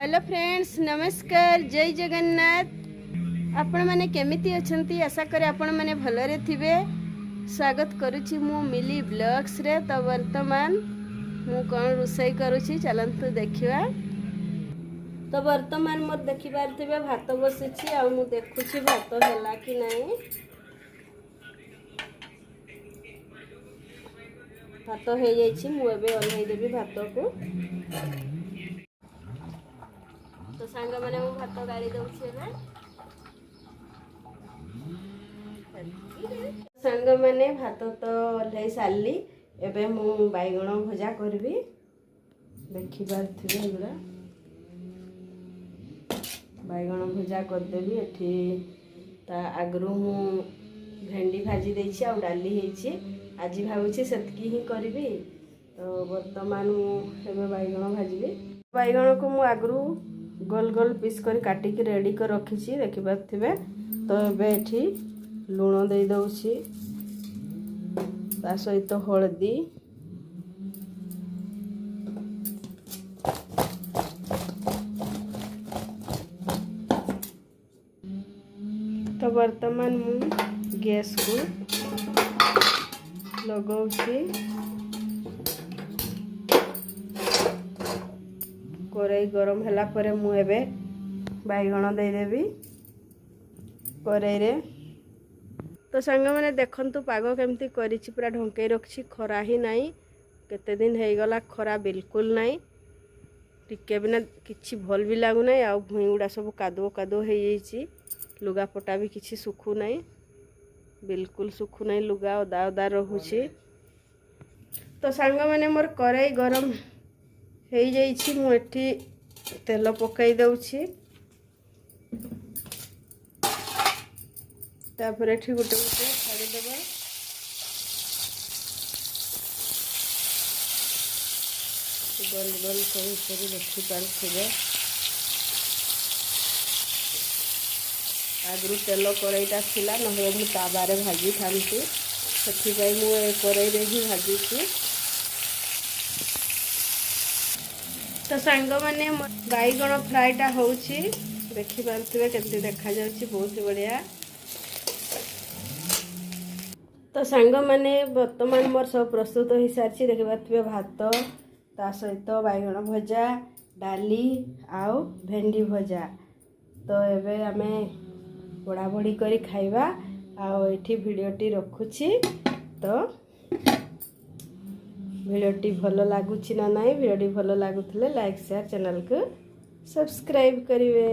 Hello friends, नमस्कार, जय जगन्नाथ। आपण माने केमिति अछंती? आशा करे आपण माने भलरे थिबे। स्वागत करुछि मु मिली ब्लॉग्स रे। तो वर्तमान मु कोन रोसई करुछि चलंतु देखिबा। तो वर्तमान मोर देखि पारथिबे भात बसिछि आ मु देखुछि भात होला कि नाही। भात हो जाइछि, मु एबे ओल्हाई देबी भात को। तो सांग माने मु भात गाड़ी दउछि एबे। सांग माने भात तो ओल्हाई सारली। एबे मु बैगण भजा करबी। देखि पारथिबे एगुडा बैगण भजा कर देबी। एठी ता आगरु मु भेंडी भाजी देछि आ डाली हेछि। आज भाबुछि सेतकी ही करबी। तो वर्तमान मु एबे बैगण भाजबी। बैगण को मु आगरु गोल गोल पीस कर काटी के रेडी कर रखिछि, देखि पारथिबे। तो एबे एठी लूण दे दउछि, ता सहित हळदी, तो वर्तमान मु गैस को लगाउछि। कढ़ाई गरम होला परे मु एबे बैगण दे देबी कढ़ाई रे। तो सांग माने देखंतु पाग केमती करिछि, पूरा ढंकई रखछि, खरा ही नाही। केते दिन हे गला खरा बिल्कुल नाही, टिके बिना किछि भल भी लागु नाही। आ भुई गुडा सब कादो कादो हे जाइछि, लुगा पटा भी किछि सुखु नाही, बिल्कुल सुखु नाही, लुगा ओदा ओदा रहुछि। तो सांग माने मोर कढ़ाई गरम हे जाइछि, मु एठी तेल पकाई दउछि। तापर एठी गुटे गुटे छाड़ी देबा। गोल गोल कर देखि पारथिबे। आगरु तेल कढ़ाईटा थिला, नहे मु ताबारे भाजी थांती, सेथि पई मु ए कढ़ाई रे ही भाजीछि। तो सांग माने बैगण फ्राईटा होउछि, देखि पारथिबे केमती देखा जाउछि, बहुत बढ़िया। तो सांग माने वर्तमान मोर सब प्रस्तुत हो सारी, देखि पारथिबे भात ता सहित बैगण भजा, डाली आउ भेंडी भजा। तो एबे आमे बड़ा बड़ी करी खाइबा। आ एठी भिडियोटी रखुछि। तो भिडियोटी भल लागुछि ना नाही, भिडियोटी भल लागुथिले लाइक शेयर चैनल को सब्सक्राइब करिवे।